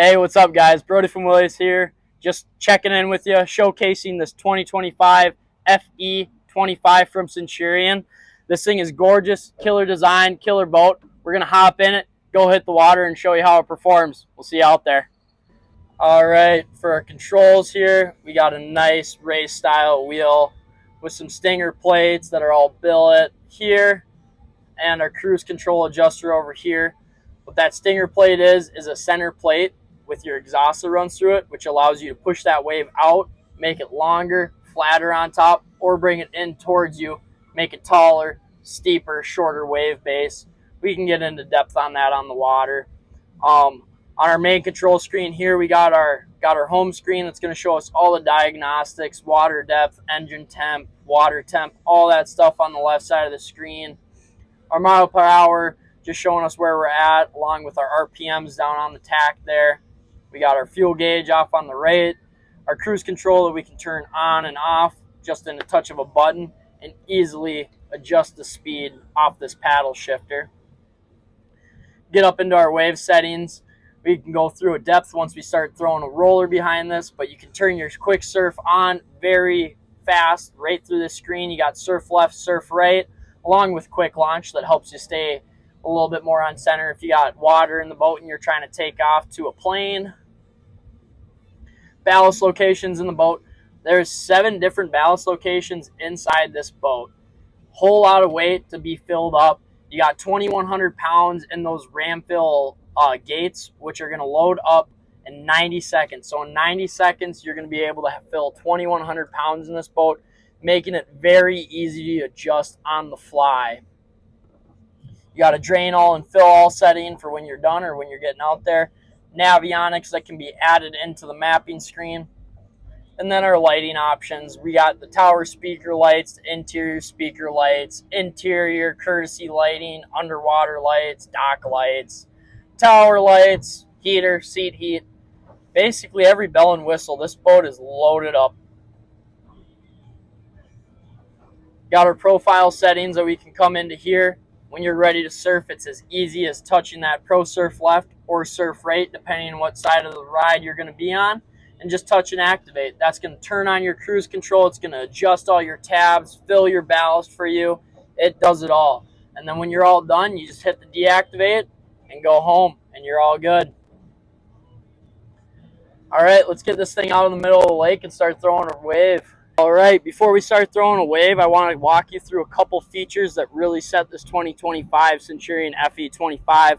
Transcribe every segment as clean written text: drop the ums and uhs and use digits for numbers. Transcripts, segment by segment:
Hey, what's up, guys? Brody from Willey's here. Just checking in with you, showcasing this 2025 FE25 from Centurion. This thing is gorgeous, killer design, killer boat. We're going to hop in it, go hit the water, and show you how it performs. We'll see you out there. All right, for our controls here, we got a nice race-style wheel with some stinger plates that are all billet here, and our cruise control adjuster over here. What that stinger plate is a center plate with your exhaust that runs through it, which allows you to push that wave out, make it longer, flatter on top, or bring it in towards you, make it taller, steeper, shorter wave base. We can get into depth on that on the water. On our main control screen here, we got our home screen that's going to show us all the diagnostics, water depth, engine temp, water temp, all that stuff on the left side of the screen. Our mile per hour, just showing us where we're at, along with our RPMs down on the tack there. We got our fuel gauge off on the right, our cruise control that we can turn on and off just in a touch of a button, and easily adjust the speed off this paddle shifter. Get up into our wave settings. We can go through a depth once we start throwing a roller behind this, but you can turn your quick surf on very fast right through the screen. You got surf left, surf right, along with quick launch that helps you stay a little bit more on center if you got water in the boat and you're trying to take off to a plane. Ballast locations in the boat. There's 7 different ballast locations inside this boat. Whole lot of weight to be filled up. You got 2,100 pounds in those ram fill gates, which are going to load up in 90 seconds. So in 90 seconds, you're going to be able to fill 2,100 pounds in this boat, making it very easy to adjust on the fly. You got a drain all and fill all setting for when you're done or when you're getting out there. Navionics that can be added into the mapping screen. And then our lighting options. We got the tower speaker lights, interior speaker lights, interior courtesy lighting, underwater lights, dock lights, tower lights, heater, seat heat. Basically every bell and whistle. This boat is loaded up. Got our profile settings that we can come into here. When you're ready to surf, it's as easy as touching that Pro Surf left or surf right, depending on what side of the ride you're going to be on, and just touch and activate. That's going to turn on your cruise control. It's going to adjust all your tabs, fill your ballast for you. It does it all. And then when you're all done, you just hit the deactivate and go home, and you're all good. All right, let's get this thing out in the middle of the lake and start throwing a wave. All right, before we start throwing a wave, I want to walk you through a couple features that really set this 2025 Centurion FE25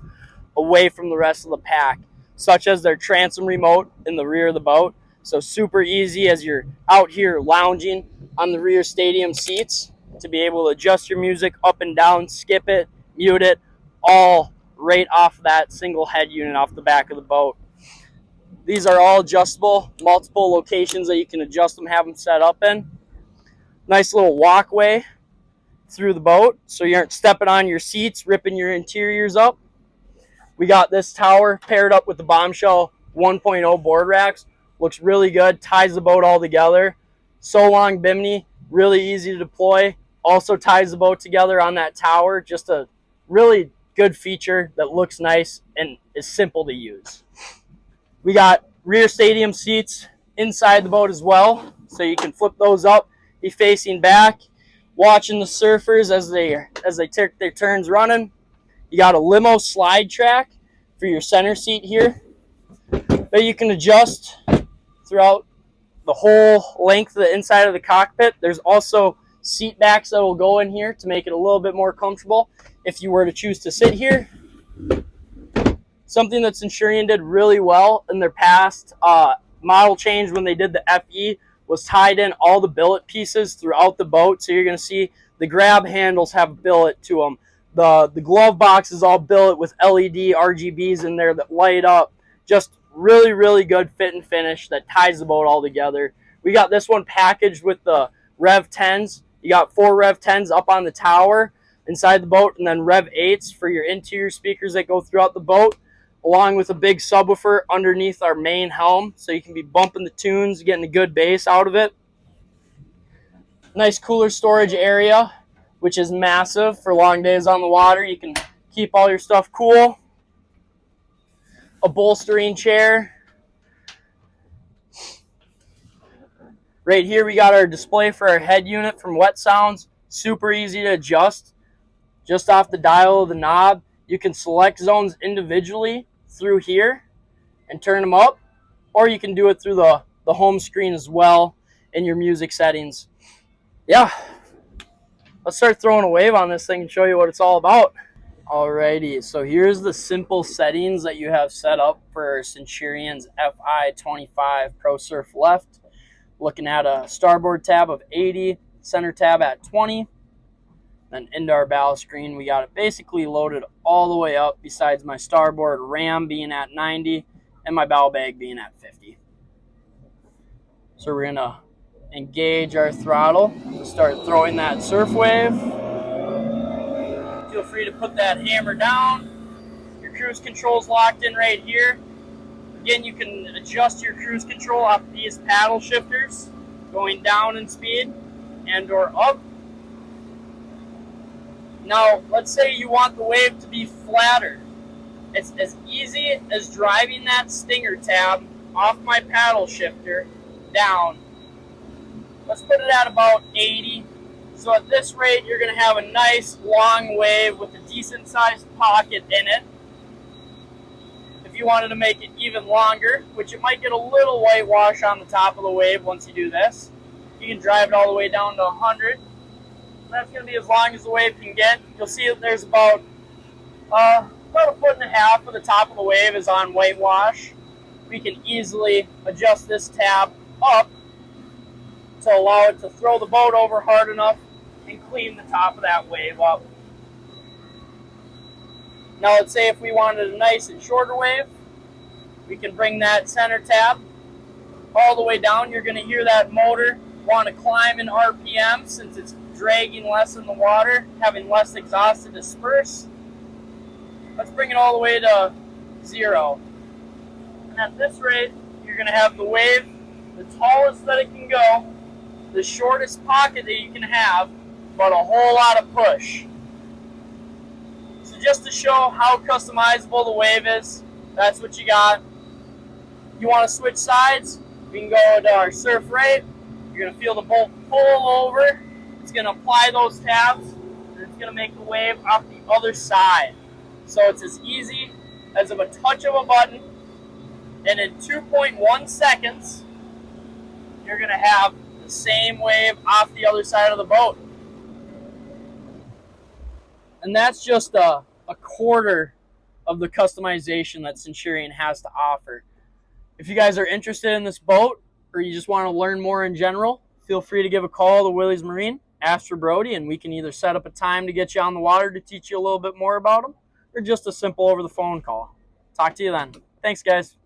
away from the rest of the pack, such as their transom remote in the rear of the boat. So super easy as you're out here lounging on the rear stadium seats to be able to adjust your music up and down, skip it, mute it, all right off that single head unit off the back of the boat. These are all adjustable, multiple locations that you can adjust them, have them set up in. Nice little walkway through the boat so you aren't stepping on your seats, ripping your interiors up. We got this tower paired up with the Bombshell 1.0 board racks. Looks really good, ties the boat all together. So long bimini, really easy to deploy. Also ties the boat together on that tower. Just a really good feature that looks nice and is simple to use. We got rear stadium seats inside the boat as well, so you can flip those up, be facing back, watching the surfers as they take their turns running. You got a limo slide track for your center seat here that you can adjust throughout the whole length of the inside of the cockpit. There's also seat backs that will go in here to make it a little bit more comfortable if you were to choose to sit here. Something that Centurion did really well in their past model change when they did the FE was tied in all the billet pieces throughout the boat. So you're going to see the grab handles have a billet to them. The glove box is all billet with LED RGBs in there that light up. Just really, really good fit and finish that ties the boat all together. We got this one packaged with the Rev 10s. You got 4 Rev 10s up on the tower inside the boat, and then Rev 8s for your interior speakers that go throughout the boat, along with a big subwoofer underneath our main helm, so you can be bumping the tunes, getting a good bass out of it. Nice cooler storage area, which is massive for long days on the water. You can keep all your stuff cool. a bolstering chair. Right here we got our display for our head unit from Wet Sounds. Super easy to adjust. Just off the dial of the knob, you can select zones individually through here and turn them up, or you can do it through the home screen as well in your music settings. Yeah, let's start throwing a wave on this thing and show you what it's all about. Alrighty, so here's the simple settings that you have set up for Centurion's FE25 Pro Surf Left. Looking at a starboard tab of 80, center tab at 20. Then into our ballast screen, we got it basically loaded all the way up, besides my starboard ram being at 90 and my bow bag being at 50. So we're gonna engage our throttle to start throwing that surf wave. Feel free to put that hammer down. Your cruise control's locked in right here. Again, you can adjust your cruise control off these paddle shifters, going down in speed and or up. Now, let's say you want the wave to be flatter. It's as easy as driving that stinger tab off my paddle shifter down. Let's put it at about 80. So at this rate, you're going to have a nice long wave with a decent sized pocket in it. If you wanted to make it even longer, which it might get a little whitewash on the top of the wave once you do this, you can drive it all the way down to 100. That's going to be as long as the wave can get. You'll see that there's about a foot and a half of the top of the wave is on whitewash. We can easily adjust this tab up to allow it to throw the boat over hard enough and clean the top of that wave up. Now let's say if we wanted a nice and shorter wave, we can bring that center tab all the way down. You're going to hear that motor want to climb in RPM since it's dragging less in the water, having less exhaust to disperse. Let's bring it all the way to 0. And at this rate, you're going to have the wave the tallest that it can go, the shortest pocket that you can have, but a whole lot of push. So just to show how customizable the wave is, that's what you got. You want to switch sides, we can go to our surf rate. You're going to feel the boat pull over. It's going to apply those tabs, and it's going to make the wave off the other side. So it's as easy as of a touch of a button, and in 2.1 seconds, you're going to have the same wave off the other side of the boat. And that's just a quarter of the customization that Centurion has to offer. If you guys are interested in this boat, or you just want to learn more in general, feel free to give a call to Willey's Marine, ask for Brody, and we can either set up a time to get you on the water to teach you a little bit more about them, or just a simple over the phone call. Talk to you then. Thanks, guys.